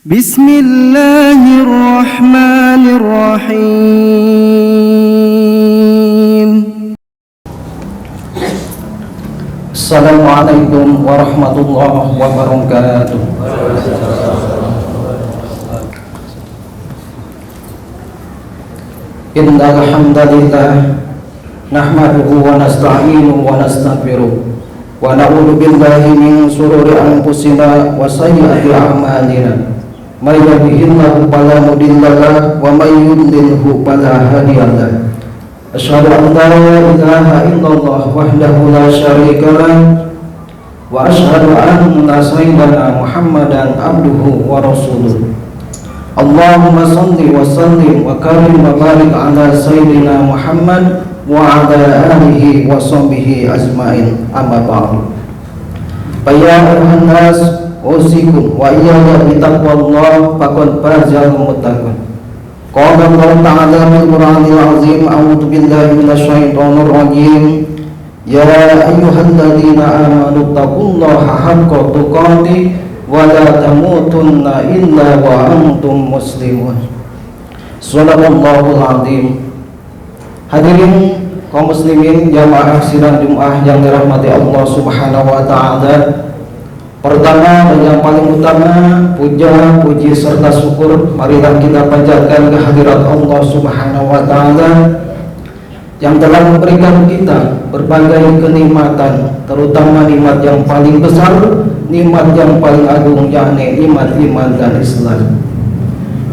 Bismillahirrahmanirrahim. Assalamualaikum warahmatullahi wabarakatuh. Innal hamdalillah nahmaduhu wa nasta'inuhu wa nastaghfiruh wa na'udzu billahi min shururi anfusina wa sayyiati a'malina. May yahdihillahu fala mudilla lahu wa may yudlilhu fala hadiya lahu. Asyhadu an la ilaha illallah wahdahu la syarika lahu wa asyhadu anna sayyidana Muhammadan abduhu wa rasuluh. Allahumma salli wa sallim wa karim wa barik ala sayyidina Muhammad wa ala alihi wa sahbihi ajmain, amma ba'du. Ya ayuhan nas, usikum wa iyaya bitaqwallah faqad fazal muttaqun. Qala Allah ta'ala fil Qur'anil azim, a'udzu billahi minasyaitonir rajim. Ya ayyuhalladzina amanu taqullaha haqqa tuqatih wa la tamutunna illa wa antum muslimun. Shadaqallahul azim. Hadirin kaum muslimin jamaah sidang Jumat yang dirahmati Allah Subhanahu wa taala. Pertama dan yang paling utama, puja, puji serta syukur marilah kita panjatkan kehadirat Allah Subhanahu wa taala yang telah memberikan kita berbagai kenikmatan, terutama nikmat yang paling besar, nikmat yang paling agung, yakni nikmat iman dan Islam.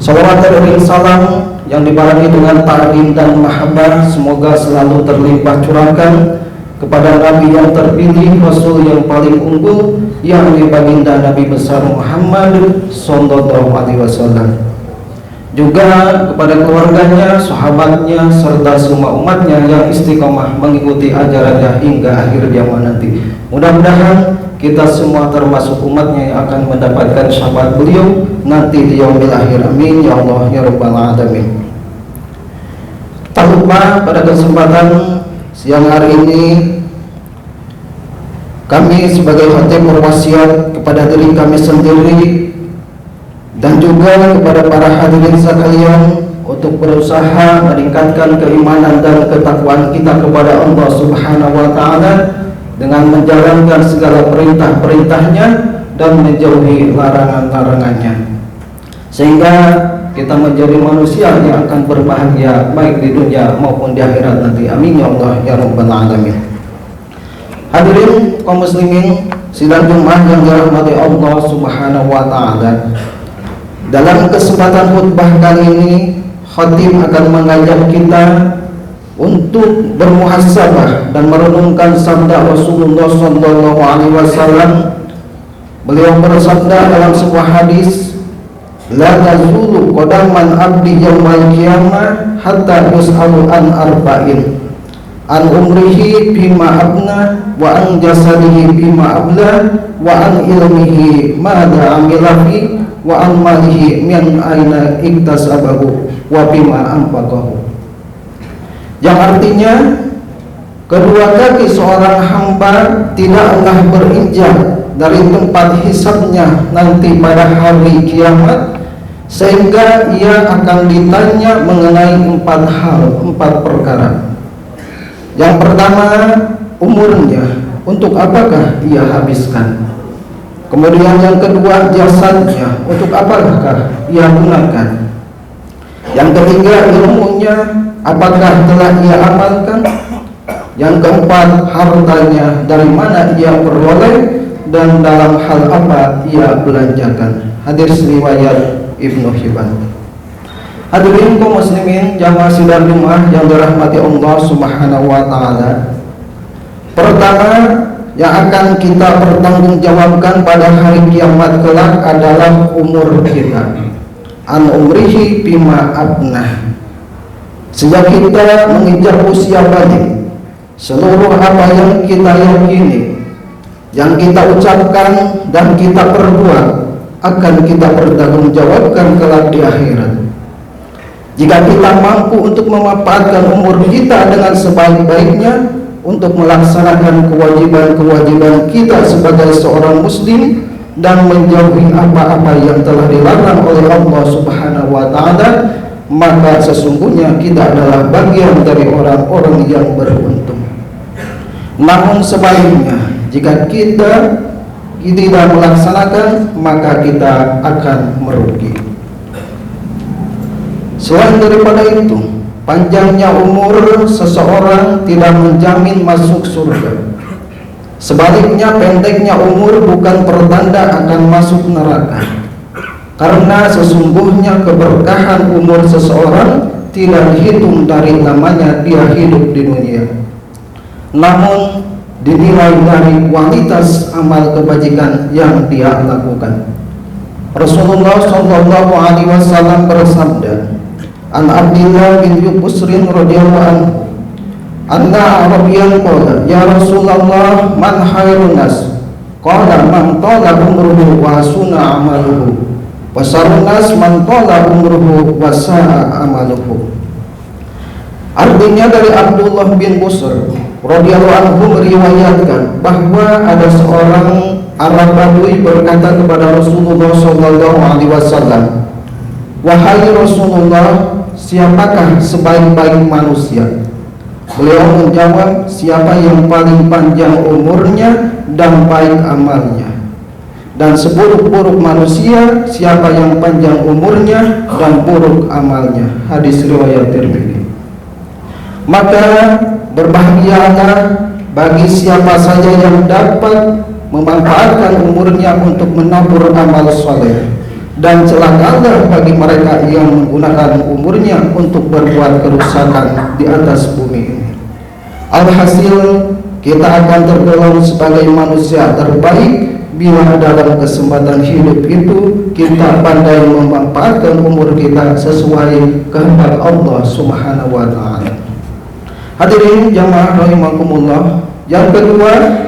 Salawat dan salam yang dibarengi dengan ta'zim dan mahabbah semoga selalu terlimpah curahkan kepada Nabi yang terpilih, Rasul yang paling unggul, yakni baginda Nabi besar Muhammad sallallahu alaihi wasallam. Juga kepada keluarganya, sahabatnya, serta semua umatnya yang istiqomah mengikuti ajarannya hingga akhir zaman nanti. Mudah-mudahan kita semua termasuk umatnya yang akan mendapatkan syafaat beliau nanti di yaumil akhir. Amin ya Allah ya rabbal alamin. Tak lupa pada kesempatan siang hari ini kami sebagai khatib berwasiat kepada diri kami sendiri dan juga kepada para hadirin sekalian untuk berusaha meningkatkan keimanan dan ketakwaan kita kepada Allah Subhanahu wa taala dengan menjalankan segala perintah-perintahnya dan menjauhi larangan-larangannya, sehingga kita menjadi manusia yang akan berbahagia baik di dunia maupun di akhirat nanti. Amin ya Allah ya rabbal alamin. Hadirin kaum muslimin sidang Jumat yang dirahmati Allah Subhanahu wa taala. Dalam kesempatan khutbah kali ini, khatib akan mengajak kita untuk bermuhasabah dan merenungkan sabda Rasulullah sallallahu alaihi wasallam. Beliau bersabda dalam sebuah hadis, la tazulu qadaman abdi yaumal qiyamah hatta yus'alu an arba'in, an umrihi bima abna wa an jasadihi bima abla wa an ilmihi madza amila fi wa an malihi min aina iktasabahu wa bima anfaqahu. Yang artinya, kedua kaki seorang hamba tidaklah berinjak dari tempat hisabnya nanti pada hari kiamat, sehingga ia akan ditanya mengenai empat perkara. Yang pertama, umurnya, untuk apakah ia habiskan. Kemudian yang kedua, jasadnya, untuk apakah ia gunakan. Yang ketiga, ilmunya, apakah telah ia amalkan. Yang keempat, hartanya, dari mana ia peroleh dan dalam hal apa ia belanjakan. Hadis riwayat Ibnu Hibban. Hadirin kaum muslimin jamaah sidang Jumat yang dirahmati Allah Subhanahu wa taala. Pertama yang akan kita pertanggungjawabkan pada hari kiamat kelak adalah umur kita. An umrihi bima abnah. Sejak kita menginjak usia balik, seluruh apa yang kita yakini, yang kita ucapkan dan kita perbuat akan kita pertanggungjawabkan kelak di akhirat. Jika kita mampu untuk memanfaatkan umur kita dengan sebaik-baiknya untuk melaksanakan kewajiban-kewajiban kita sebagai seorang muslim, dan menjauhi apa-apa yang telah dilarang oleh Allah Subhanahu wa taala, maka sesungguhnya kita adalah bagian dari orang-orang yang beruntung. Namun sebaliknya, jika kita tidak melaksanakan, maka kita akan merugi. Selain daripada itu, panjangnya umur seseorang tidak menjamin masuk surga. Sebaliknya, pendeknya umur bukan pertanda akan masuk neraka. Karena sesungguhnya keberkahan umur seseorang tidak dihitung dari lamanya dia hidup di dunia, namun dinilai dari kualitas amal kebajikan yang dia lakukan. Rasulullah Shallallahu Alaihi Wasallam bersabda, "An Abdullah bin Busrin radhiyallahu anhu, anna Arabiyan qala, ya Rasulullah, man khairun nas? Qala man tala umruhu wa suna amaluhu. Wasarun nas man tala umruhu wa sa'a amaluhu." Artinya dari Abdullah bin Busr radhiyallahu anhu meriwayatkan bahwa ada seorang Arab Badui berkata kepada Rasulullah sallallahu alaihi wasallam, "Wahai Rasulullah, siapakah sebaik-baik manusia?" Beliau menjawab, "Siapa yang paling panjang umurnya dan baik amalnya. Dan seburuk-buruk manusia, siapa yang panjang umurnya dan buruk amalnya." Hadis riwayat Tirmidzi. Maka berbahagialah bagi siapa saja yang dapat memanfaatkan umurnya untuk menabur amal soleh, dan celakalah bagi mereka yang menggunakan umurnya untuk berbuat kerusakan di atas bumi ini. Alhasil, kita akan tergolong sebagai manusia terbaik bila dalam kesempatan hidup itu kita pandai memanfaatkan umur kita sesuai kehendak Allah Subhanahu wa taala. Hadirin jamaah rahimakumullah, yang kedua,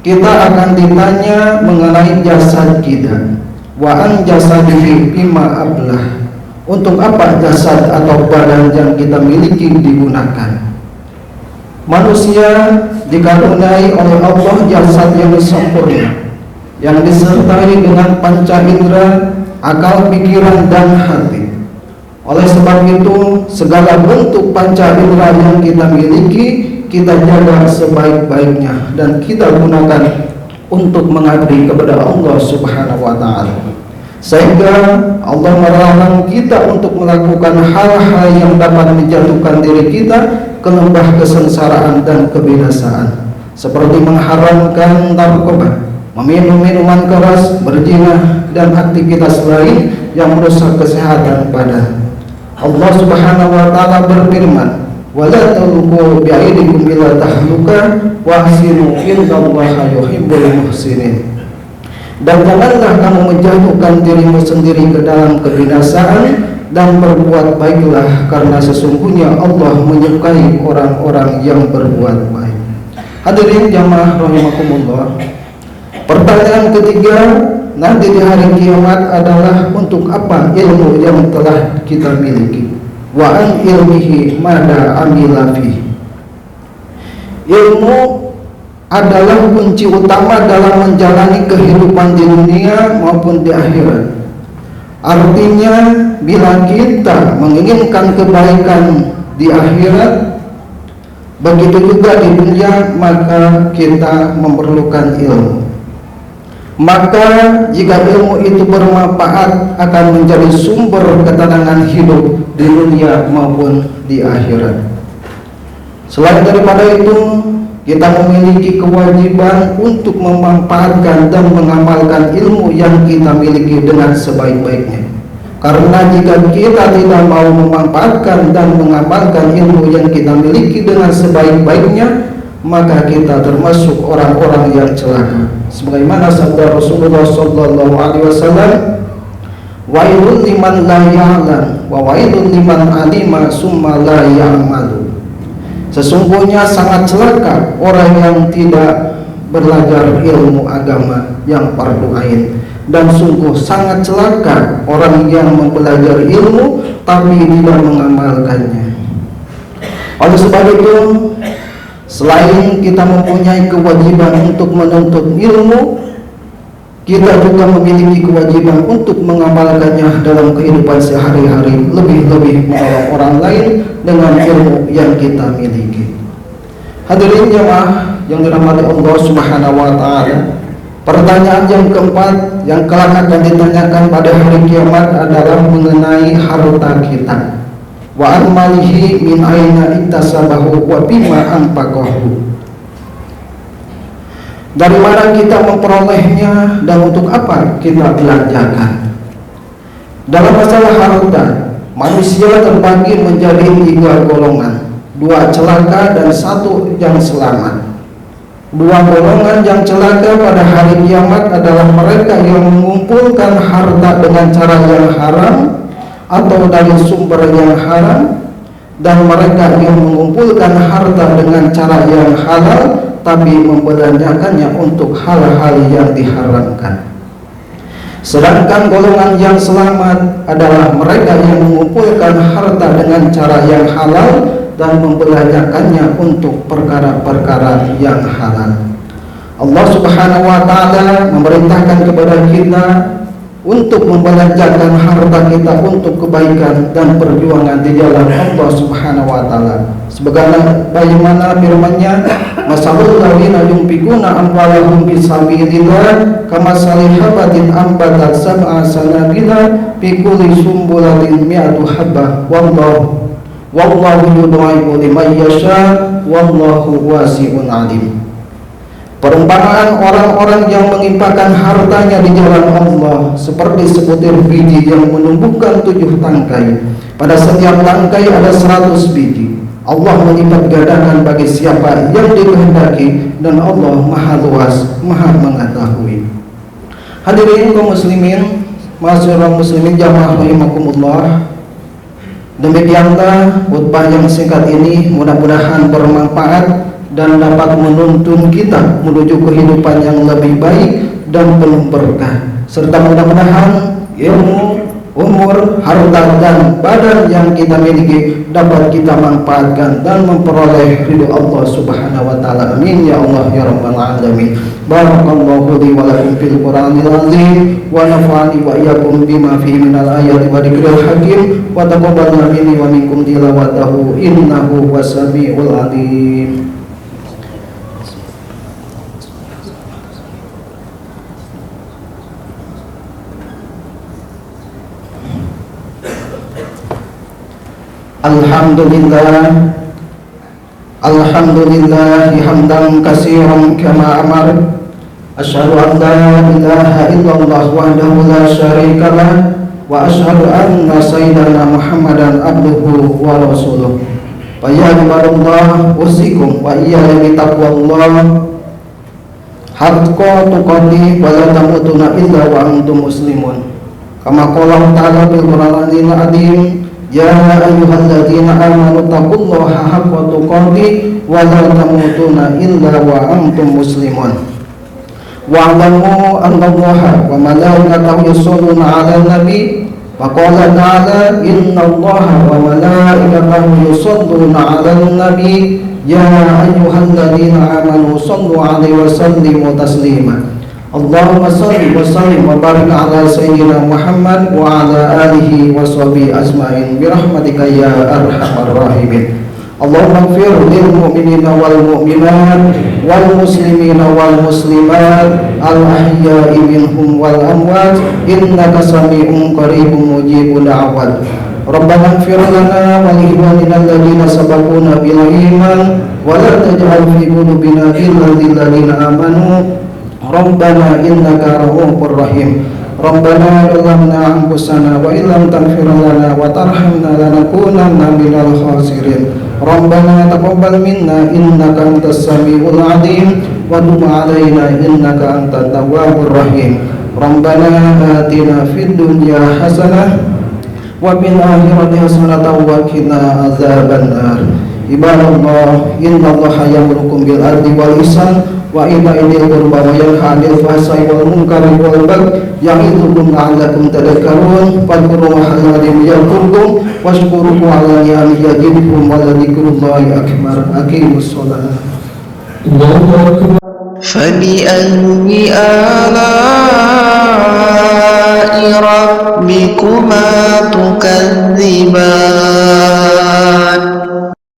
kita akan ditanya mengenai jasad kita. Wa an jasadihi bima ablah. Untuk apa jasad atau badan yang kita miliki digunakan? Manusia dikaruniai oleh Allah jasad yang sempurna, yang disertai dengan panca indera, akal, pikiran, dan hati. Oleh sebab itu, segala bentuk panca indera yang kita miliki, kita jaga sebaik-baiknya dan kita gunakan untuk mengabdi kepada Allah Subhanahu wa taala. Sehingga Allah melarang kita untuk melakukan hal-hal yang dapat menjatuhkan diri kita ke lembah kesengsaraan dan kebinasaan, seperti mengharamkan narkoba, meminum minuman keras, berzina, dan aktivitas lain yang merusak kesehatan badan. Allah Subhanahu wa taala berfirman, "Wala tulqu bi'aidikum ila tahluka wa ahsinu innallaha yuhibbul muhsinin." Dan janganlah kamu menjatuhkan dirimu sendiri ke dalam kebinasaan, dan berbuat baiklah, karena sesungguhnya Allah menyukai orang-orang yang berbuat baik. Hadirin jamaah rahimakumullah, pertanyaan ketiga nanti di hari kiamat adalah untuk apa ilmu yang telah kita miliki. Wa an ilmihi mada amila fi. Ilmu adalah kunci utama dalam menjalani kehidupan di dunia maupun di akhirat. Artinya, bila kita menginginkan kebaikan di akhirat, begitu juga di dunia, maka kita memerlukan ilmu. Maka jika ilmu itu bermanfaat, akan menjadi sumber ketenangan hidup di dunia maupun di akhirat. Selain daripada itu, kita memiliki kewajiban untuk memanfaatkan dan mengamalkan ilmu yang kita miliki dengan sebaik-baiknya. Karena jika kita tidak mau memanfaatkan dan mengamalkan ilmu yang kita miliki dengan sebaik-baiknya, maka kita termasuk orang-orang yang celaka. Sebagaimana sabda Rasulullah sallallahu alaihi wasallam, "Wailul liman la ya'lam wa wailul liman alima summa la ya'malu." Sesungguhnya sangat celaka orang yang tidak belajar ilmu agama yang fardu ain, dan sungguh sangat celaka orang yang mempelajari ilmu tapi tidak mengamalkannya. Oleh sebab itu, selain kita mempunyai kewajiban untuk menuntut ilmu, kita juga memiliki kewajiban untuk mengamalkannya dalam kehidupan sehari-hari, lebih-lebih menolong orang lain dengan ilmu yang kita miliki. Hadirin jemaah yang dirahmati Allah Subhanahu wa taala, pertanyaan yang keempat yang kelak akan ditanyakan pada hari kiamat adalah mengenai harta kita. Wa amalihi min aina iktasabahu wa bima anfaqahu. Dari mana kita memperolehnya dan untuk apa kita belanjakan. Dalam masalah harta, manusia terbagi menjadi 3 golongan, 2 celaka dan 1 yang selamat. 2 golongan yang celaka pada hari kiamat adalah mereka yang mengumpulkan harta dengan cara yang haram atau dari sumber yang haram, dan mereka yang mengumpulkan harta dengan cara yang halal tapi membelanjakannya untuk hal-hal yang diharamkan. Sedangkan golongan yang selamat adalah mereka yang mengumpulkan harta dengan cara yang halal dan membelanjakannya untuk perkara-perkara yang halal. Allah Subhanahu wa taala memerintahkan kepada kita untuk membelanjakan harta kita untuk kebaikan dan perjuangan di jalan Allah Subhanahu wa taala. Sebagaimana firman-Nya, masalul ladzina yunfiquna amwalahum fi sabilillah kamasali habatin ambatat sab'a sanabila fi kulli sumbulatin mi'atu habbah wallahu yud'ifu liman yasha wallahu wasi'un 'alim. Perumpamaan orang-orang yang menginfakkan hartanya di jalan Allah seperti sebutir biji yang menumbuhkan 7 tangkai. Pada setiap tangkai ada 100 biji. Allah melipat gandakan bagi siapa yang dikehendaki, dan Allah Maha Luas, Maha Mengetahui. Hadirin kaum muslimin, ma'asyiral muslimin jamaah rahimakumullah. Demikianlah khutbah yang singkat ini, mudah-mudahan bermanfaat dan dapat menuntun kita menuju kehidupan yang lebih baik dan penuh berkah, serta mudah-mudahan ilmu, umur, harta dan badan yang kita miliki dapat kita manfaatkan dan memperoleh ridho Allah Subhanahu wa taala. Amin ya Allah ya rabbal alamin. Barakallahu li wa lakum fil Qur'anil azim wa nafa'ani wa iyyakum bima fihi minal ayati wa dzikril hakim wa taqabbal minni wa minkum tilawatahu innahu wasami'ul alim. Alhamdulillah hamdan katsiran kama amar. Asyhadu an la ilaha illallah wahdahu la syarika lah wa asyhadu anna sayyidana Muhammadan abduhu wa rasuluh. Fa ya ibadallah usikum wa iyaya bi taqwallah haqqa tuqatih wa la tamutunna illa wa antum muslimun. Kama qala ta'ala bil Qur'anil azim, ya ayyuhalladzina amanu taqullaha haqqa tuqatih wa la tamutunna illa wa antum muslimun. Wa'lamu annallaha wa malaikatahu yusholluna 'alan nabi wa qala ta'ala innallaha wa malaikatahu yusholluna 'alan nabi ya ayyuhalladzina amanu shallu 'alaihi wa sallimu taslima. Allahumma salli wa sallim wa barik ala sayyidina Muhammad wa ala alihi wa sahbihi ajma'in birahmatika ya arhamar rahimin. Allahumma ighfir lil mu'minina wal mu'minat wal muslimina wal muslimat al ahya'i minhum wal amwat innaka sami'un qaribun mujibud da'wat. Rabbana ighfir lana wa li ikhwanina alladhina sabaquna bil iman wa la taj'al fi qulubina ghillan lil ladzina amanu Rabbana innaka ra'ufur rahim. Rabbana zalamna anfusana wa illam taghfir lana wa tarhamna lanakunanna minal khasirin. Rabbana taqabbal minna innaka antas samiul alim wa tub 'alaina innaka antat tawwabur rahim. Rabbana atina fid dunya hasanah wa fil akhirati hasanatan wa qina adzabannar. Ibadallah, innallaha ya'murukum bil adli wal ihsan wa ita'i dzil qurba wa yanha 'anil fahsya'i wal munkari wal baghi ya'idzukum la'allakum tadhakkarun. Fadhkurullaha al-'azim yadhkurkum washkuruhu 'ala ni'amihi yazidkum wa dzikrullahi akbar. Aqimus shalah. Fa bi ayyi ala ربكما تكذبان